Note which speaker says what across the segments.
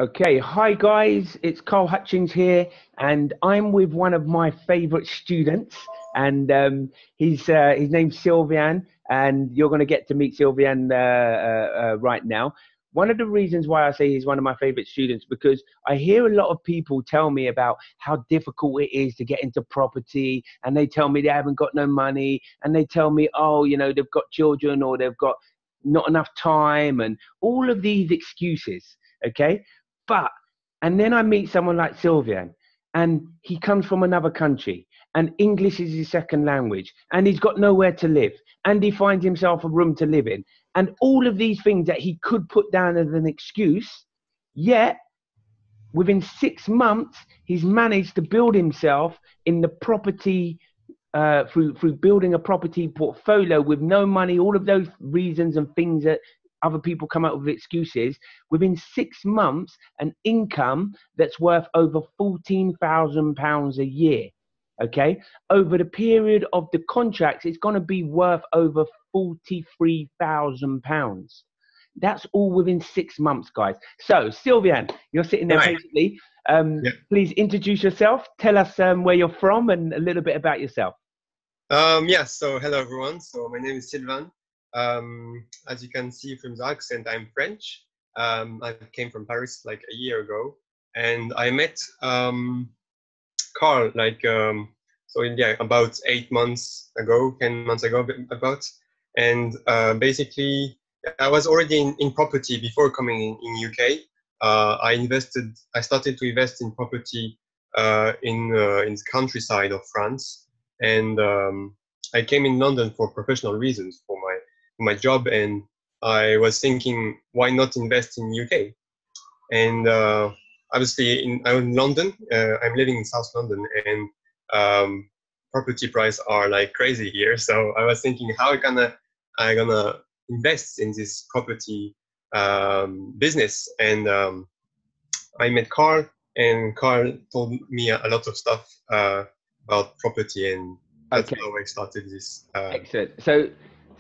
Speaker 1: Okay, hi guys, it's Carl Hutchings here, and I'm with one of my favorite students, and his name's Sylvian, and you're going to get to meet Sylvian right now. One of the reasons why I say he's one of my favorite students because I hear a lot of people tell me about how difficult it is to get into property, and they tell me they haven't got no money, and they tell me, oh, they've got children or they've got not enough time, and all of these excuses. Okay, but and then I meet someone like Sylvian, and he comes from another country, and English is his second language, and he's got nowhere to live, and he finds himself a room to live in, and all of these things that he could put down as an excuse, yet within 6 months he's managed to build himself in the property through building a property portfolio with no money, all of those reasons and things that other people come up with excuses, within 6 months, an income that's worth over £14,000 a year. Okay, over the period of the contracts, it's going to be worth over £43,000. That's all within 6 months, guys. So, Sylvian, you're sitting there
Speaker 2: Right.
Speaker 1: patiently.
Speaker 2: Yeah.
Speaker 1: Please introduce yourself. Tell us where you're from and a little bit about yourself.
Speaker 2: Yeah. So hello everyone. So my name is Sylvain. As you can see from the accent, I'm French. I came from Paris like a year ago, and I met Carl about 8 months ago, 10 months ago, about. And basically, I was already in property before coming in UK. I started to invest in property in the countryside of France, and I came in London for professional reasons for my job, and I was thinking, why not invest in UK? And obviously, I'm in London. I'm living in South London, and property prices are like crazy here. So I was thinking, how I gonna invest in this property business? And I met Carl, and Carl told me a lot of stuff about property, and that's
Speaker 1: Okay.
Speaker 2: how I started this.
Speaker 1: Excellent. So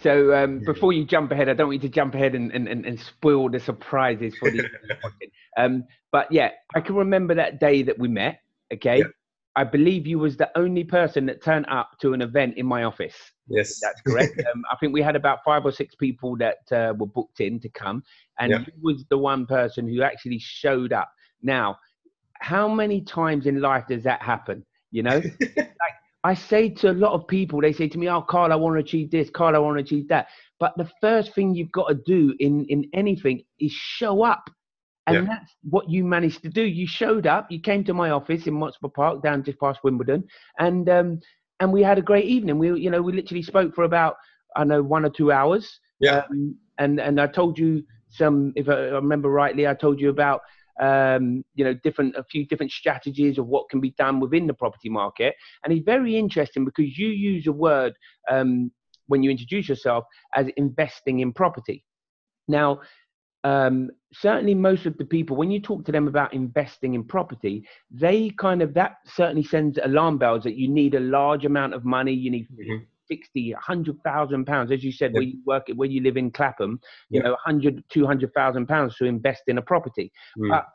Speaker 2: Journey.
Speaker 1: before you jump ahead, I don't want you to jump ahead and spoil the surprises for the content. But yeah, I can remember that day that we met.
Speaker 2: Yeah.
Speaker 1: Okay, I believe you was the only person that turned up to an event in my office.
Speaker 2: Yes.
Speaker 1: That's correct. I think we had about 5 or 6 people that were booked in to come, and
Speaker 2: Yeah.
Speaker 1: you was the one person who actually showed up. Now, how many times in life does that happen? It's like I say to a lot of people, they say to me, "Oh, Carl, I want to achieve this. Carl, I want to achieve that." But the first thing you've got to do in anything is show up,
Speaker 2: Yeah.
Speaker 1: and that's what you managed to do. You showed up. You came to my office in Motspur Park, down just past Wimbledon, and we had a great evening. We literally spoke for about, I know, 1 or 2 hours,
Speaker 2: Yeah.
Speaker 1: and I told you some, if I remember rightly, I told you about a few different strategies of what can be done within the property market. And it's very interesting because you use a word when you introduce yourself as investing in property. Now, certainly most of the people, when you talk to them about investing in property, that certainly sends alarm bells that you need a large amount of money. You need
Speaker 2: Hmm.
Speaker 1: 60, £100,000, as you said,
Speaker 2: Yeah.
Speaker 1: where you live in Clapham,
Speaker 2: Yeah.
Speaker 1: 100, £200,000 to invest in a property.
Speaker 2: Mm.
Speaker 1: But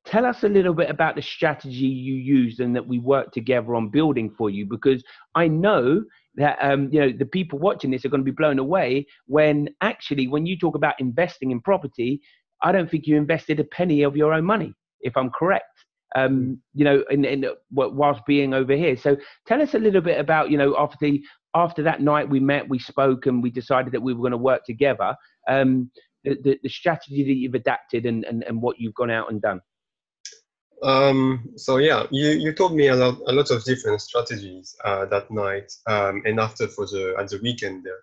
Speaker 1: tell us a little bit about the strategy you used and that we worked together on building for you, because I know that the people watching this are going to be blown away when you talk about investing in property. I don't think you invested a penny of your own money, if I'm correct.
Speaker 2: Mm.
Speaker 1: Whilst being over here. So tell us a little bit about after that night we met, we spoke, and we decided that we were going to work together. The strategy that you've adapted and what you've gone out and done.
Speaker 2: So yeah, you told me a lot of different strategies that night, and after for the at the weekend there.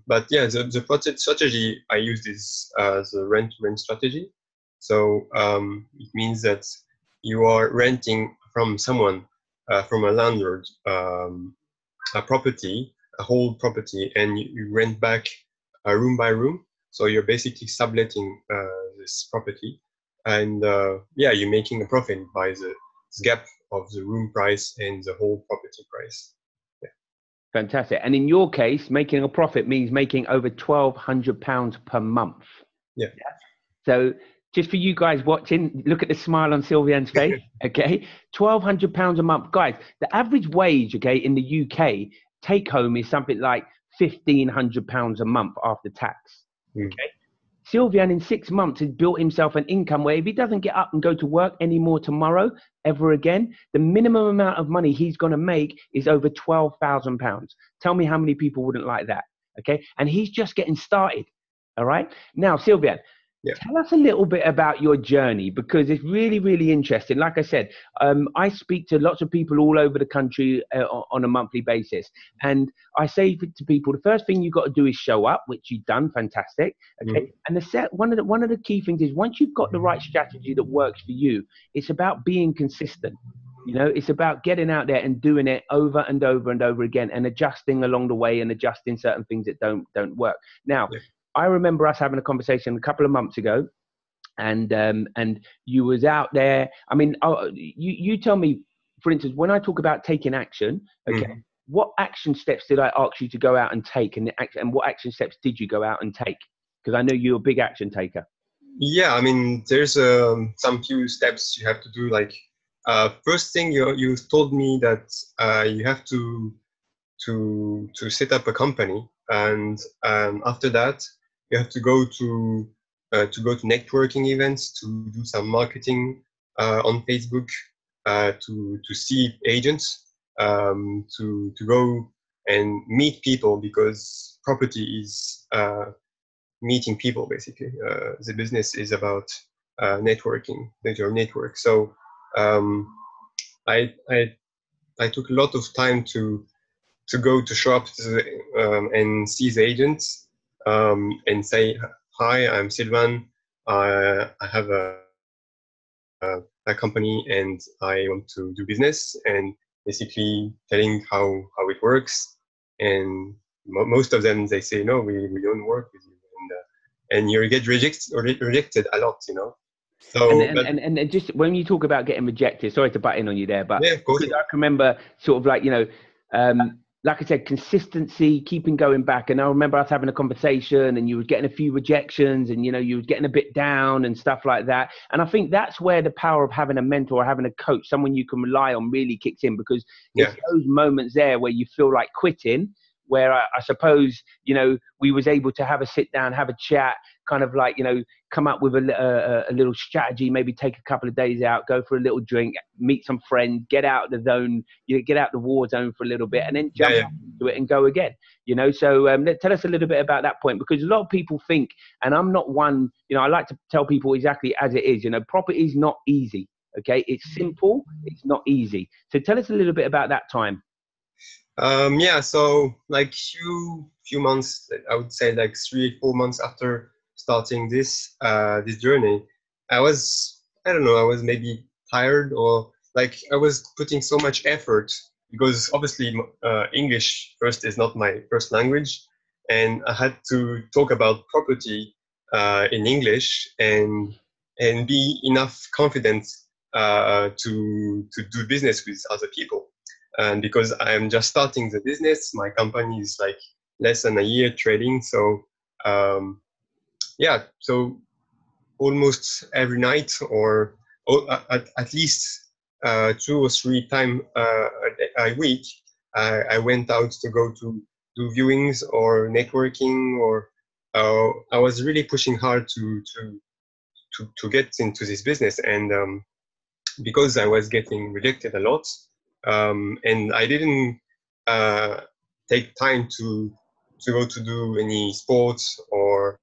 Speaker 2: But yeah, the project strategy I used is the rent strategy. So it means that you are renting from someone, from a landlord, a property, a whole property, and you rent back room by room. So you're basically subletting this property, and yeah, you're making a profit by the gap of the room price and the whole property price. Yeah.
Speaker 1: Fantastic. And in your case, making a profit means making over £1,200 per month.
Speaker 2: Yeah.
Speaker 1: So just for you guys watching, look at the smile on Sylvia's face. Okay, £1,200 a month, guys. The average wage, okay, in the UK take home is something like £1,500 a month after tax.
Speaker 2: Mm.
Speaker 1: Okay. Sylvian in 6 months has built himself an income where if he doesn't get up and go to work anymore tomorrow, ever again, the minimum amount of money he's going to make is over £12,000. Tell me how many people wouldn't like that. Okay. And he's just getting started. All right. Now, Sylvian,
Speaker 2: Yeah.
Speaker 1: tell us a little bit about your journey because it's really, really interesting. Like I said, I speak to lots of people all over the country on a monthly basis. And I say to people, the first thing you've got to do is show up, which you've done, fantastic. Okay.
Speaker 2: Mm-hmm.
Speaker 1: And one of the key things is once you've got the right strategy that works for you, it's about being consistent. You know, it's about getting out there and doing it over and over and over again and adjusting along the way and adjusting certain things that don't work. Now,
Speaker 2: Yeah.
Speaker 1: I remember us having a conversation a couple of months ago, and you was out there. I mean, you tell me, for instance, when I talk about taking action, okay,
Speaker 2: Mm-hmm.
Speaker 1: what action steps did I ask you to go out and take, and what action steps did you go out and take? Because I know you're a big action taker.
Speaker 2: Yeah, I mean, there's some few steps you have to do. Like, first thing you told me that you have to set up a company, and after that you have to go to networking events, to do some marketing on Facebook, to see agents, to go and meet people, because property is meeting people basically. The business is about networking, your network. So um, I, I I took a lot of time to go to shops and see the agents and say, "Hi, I'm Sylvain. I have a company and I want to do business," and basically telling how it works. And most of them, they say, "No, we don't work with you," and you get rejected a lot, you know.
Speaker 1: And,
Speaker 2: So,
Speaker 1: and,
Speaker 2: but
Speaker 1: and, and just when you talk about getting rejected, sorry to butt in on you there, but
Speaker 2: yeah, of course.
Speaker 1: because I can remember sort of like, like I said, consistency, keeping going back. And I remember us having a conversation and you were getting a few rejections and, you were getting a bit down and stuff like that. And I think that's where the power of having a mentor or having a coach, someone you can rely on, really kicks in, because it's those moments there where you feel like quitting, where I suppose, we was able to have a sit down, have a chat, kind of like, come up with a little strategy, maybe take a couple of days out, go for a little drink, meet some friends, get out of the zone, get out the war zone for a little bit, and then jump into it and go again. So tell us a little bit about that point, because a lot of people think, and I'm not one, I like to tell people exactly as it is, property is not easy. Okay. It's simple. It's not easy. So tell us a little bit about that time.
Speaker 2: So like few months, I would say like 3 or 4 months after starting this journey, I was maybe tired, or like I was putting so much effort, because obviously English first is not my first language, and I had to talk about property in English and be enough confident to do business with other people. And because I'm just starting the business, my company is like less than a year trading. So so almost every night, or at least 2 or 3 times a week, I went out to go to do viewings or networking, or I was really pushing hard to get into this business. And because I was getting rejected a lot, and I didn't uh, take time to go to do any sports, or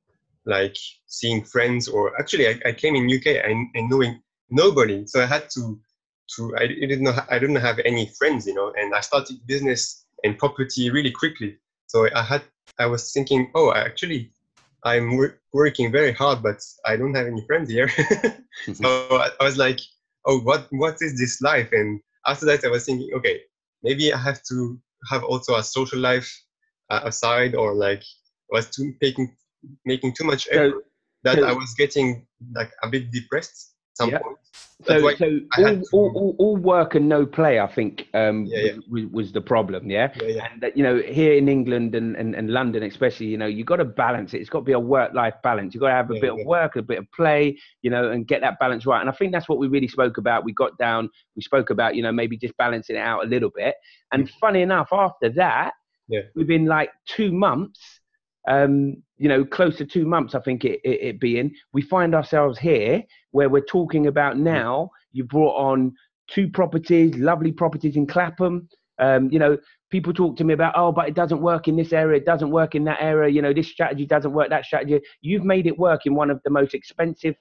Speaker 2: like seeing friends. Or actually, I came in UK and knowing nobody, so I had to I didn't have any friends, and I started business and property really quickly. So I was thinking, oh, actually I'm working very hard, but I don't have any friends here. So I was like, oh, what is this life? And after that, I was thinking, okay, maybe I have to have also a social life aside, or like was making too much effort, that I was getting like a bit depressed. some
Speaker 1: Yeah.
Speaker 2: point. That's
Speaker 1: So,
Speaker 2: why I had to.
Speaker 1: all work and no play, I think,
Speaker 2: Yeah, yeah,
Speaker 1: was the problem. Yeah.
Speaker 2: yeah, yeah,
Speaker 1: And that, here in England and London, especially, you got to balance it. It's got to be a work-life balance. You got to have a
Speaker 2: yeah,
Speaker 1: bit of work, a bit of play, and get that balance right. And I think that's what we really spoke about. We spoke about, maybe just balancing it out a little bit. And funny enough, after that,
Speaker 2: yeah,
Speaker 1: within like 2 months, close to 2 months, I think it being, we find ourselves here where we're talking about now. You brought on 2 properties, lovely properties in Clapham. People talk to me about, oh, but it doesn't work in this area, it doesn't work in that area. This strategy doesn't work, that strategy. You've made it work in one of the most expensive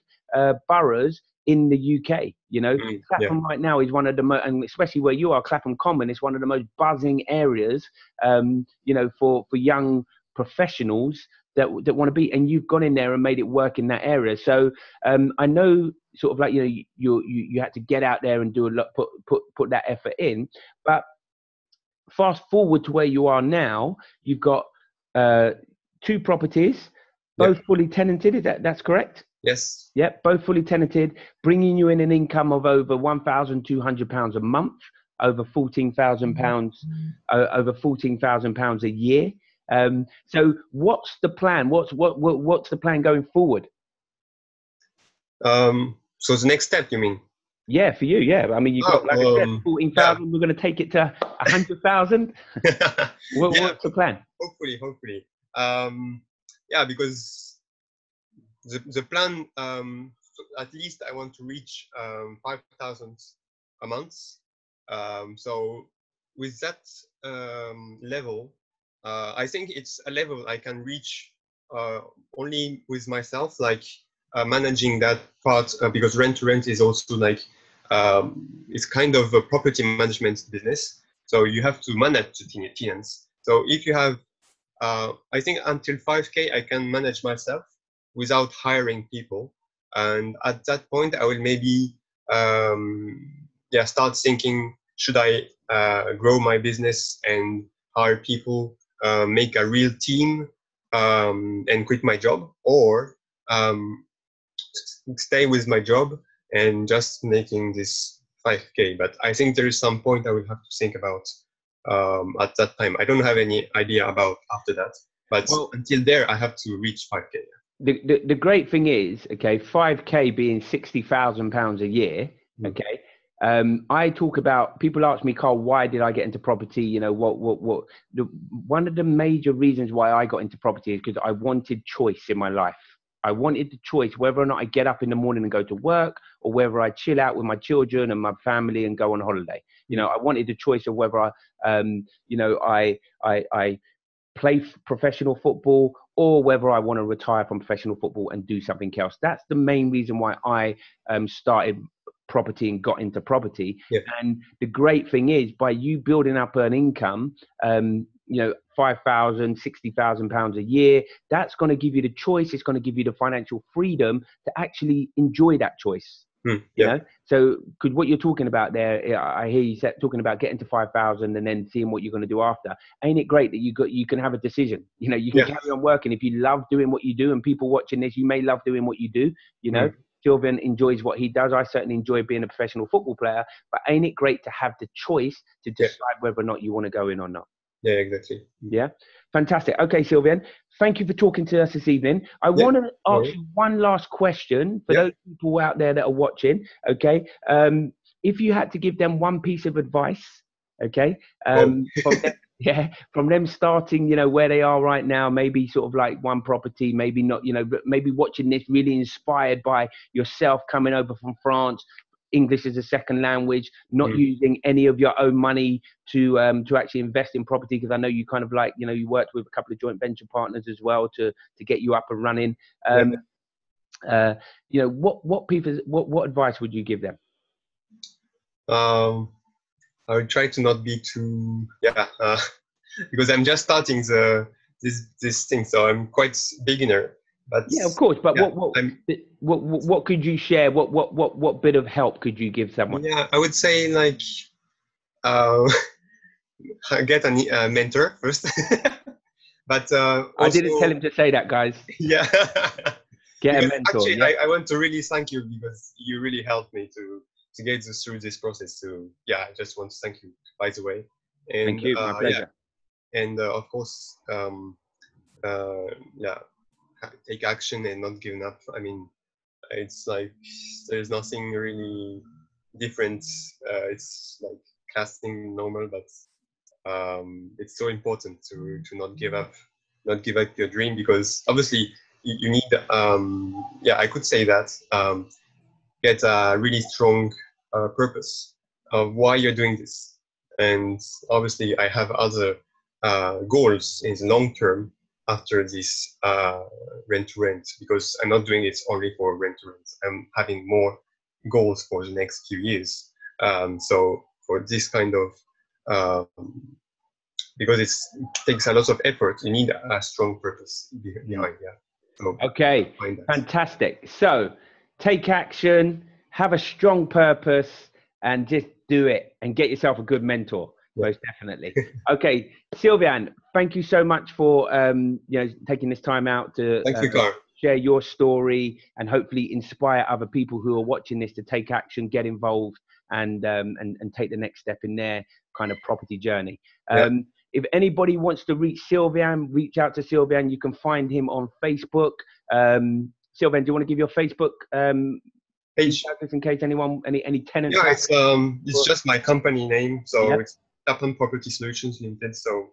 Speaker 1: boroughs in the UK.
Speaker 2: yeah,
Speaker 1: Clapham right now is one of the most, and especially where you are, Clapham Common is one of the most buzzing areas. For young professionals that want to be, and you've gone in there and made it work in that area. So I know sort of like you had to get out there and do a lot, put that effort in. But fast forward to where you are now, you've got 2 properties,
Speaker 2: yeah.
Speaker 1: both fully tenanted. That's correct?
Speaker 2: Yes.
Speaker 1: Yep, both fully tenanted, bringing you in an income of over £1,200 a month, over £14,000, over £14,000 a year. So what's the plan? What's the plan going forward?
Speaker 2: So the next step, you mean?
Speaker 1: Yeah, for you, yeah. I mean, you got, like I said, 14,000.
Speaker 2: Yeah.
Speaker 1: We're going to take it to 100,000.
Speaker 2: Yeah,
Speaker 1: What's the plan?
Speaker 2: hopefully. Yeah, because the plan, at least I want to reach 5,000 a month. So with that level, I think it's a level I can reach only with myself, like managing that part, because rent to rent is also like it's kind of a property management business. So you have to manage the tenants. So if you have, I think until 5K, I can manage myself without hiring people. And at that point, I will maybe start thinking, should I grow my business and hire people, make a real team, and quit my job, or stay with my job and just making this 5K. But I think there is some point I will have to think about at that time. I don't have any idea about after that, but until there, I have to reach 5K.
Speaker 1: The great thing is, okay, 5K being £60,000 a year, okay. I talk about, people ask me, Carl, why did I get into property? One of the major reasons why I got into property is because I wanted choice in my life. I wanted the choice whether or not I get up in the morning and go to work, or whether I chill out with my children and my family and go on holiday. I wanted the choice of whether I play professional football, or whether I want to retire from professional football and do something else. That's the main reason why I started property and got into property.
Speaker 2: Yeah.
Speaker 1: And the great thing is, by you building up an income, £5,000, £60,000 a year, that's going to give you the choice. It's going to give you the financial freedom to actually enjoy that choice. So because what you're talking about there, I hear you talking about getting to 5,000 and then seeing what you're going to do after. Ain't it great that you can have a decision? You can carry on working if you love doing what you do. And people watching this, you may love doing what you do. Sylvian enjoys what he does. I certainly enjoy being a professional football player. But ain't it great to have the choice to decide whether or not you want to go in or not?
Speaker 2: Yeah, exactly.
Speaker 1: Yeah, fantastic. Okay, Sylvian, thank you for talking to us this evening. I want to ask you one last question for those people out there that are watching. Okay, if you had to give them one piece of advice, okay, from them starting, where they are right now, maybe sort of like one property, maybe not, but maybe watching this, really inspired by yourself coming over from France, English as a second language, not using any of your own money to actually invest in property, because I know you kind of like, you worked with a couple of joint venture partners as well to get you up and running. What advice would you give them?
Speaker 2: I would try to not be too because I'm just starting this thing, so I'm quite beginner. But
Speaker 1: yeah, of course. But what could you share? What bit of help could you give someone?
Speaker 2: Yeah, I would say like get a mentor first. But also,
Speaker 1: I didn't tell him to say that, guys.
Speaker 2: Yeah,
Speaker 1: Get a
Speaker 2: Because
Speaker 1: mentor.
Speaker 2: actually,
Speaker 1: Yeah.
Speaker 2: I want to really thank you because you really helped me to get through this process. So yeah, I just want to thank you, by the way.
Speaker 1: Thank
Speaker 2: And
Speaker 1: you. My
Speaker 2: yeah,
Speaker 1: pleasure.
Speaker 2: and of course, yeah, take action and not giving up. I mean, it's like there's nothing really different. It's like casting normal, but it's so important to not give up your dream, because obviously you need yeah, I could say that get a really strong purpose of why you're doing this. And obviously I have other goals in the long term after this rent to rent, because I'm not doing it only for rent to rent. I'm having more goals for the next few years. So for this kind of because it takes a lot of effort. You need a strong purpose behind. Yeah. So
Speaker 1: Okay,
Speaker 2: find that.
Speaker 1: fantastic. So take action, have a strong purpose, and just do it and get yourself a good mentor.
Speaker 2: Yeah.
Speaker 1: Most definitely. Okay, Sylvian, thank you so much for taking this time out to
Speaker 2: Thank you, Carl.
Speaker 1: share your story and hopefully inspire other people who are watching this to take action, get involved, and take the next step in their kind of property journey.
Speaker 2: Yeah.
Speaker 1: If anybody wants to reach Sylvian, reach out to Sylvian. You can find him on Facebook. Sylvian, do you want to give your Facebook
Speaker 2: Page.
Speaker 1: just in case anyone, any tenants?
Speaker 2: Yeah, it's just my company name, so
Speaker 1: Yep.
Speaker 2: it's Clapham Property Solutions Limited. So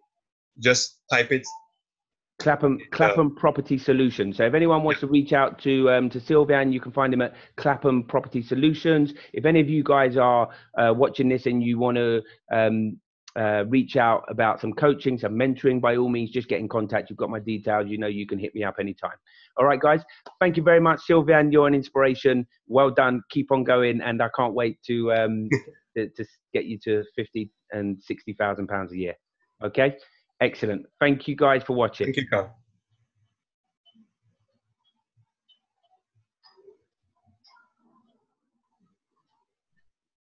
Speaker 2: just type it.
Speaker 1: Clapham Property Solutions. So if anyone wants to reach out to Sylvian, you can find him at Clapham Property Solutions. If any of you guys are watching this and you want to reach out about some coaching, some mentoring, by all means, just get in contact. You've got my details. You know you can hit me up anytime. All right, guys. Thank you very much, Sylvian. You're an inspiration. Well done. Keep on going, and I can't wait to get you to £50,000 and £60,000 a year. Okay. Excellent. Thank you guys for watching.
Speaker 2: Thank you, Carl.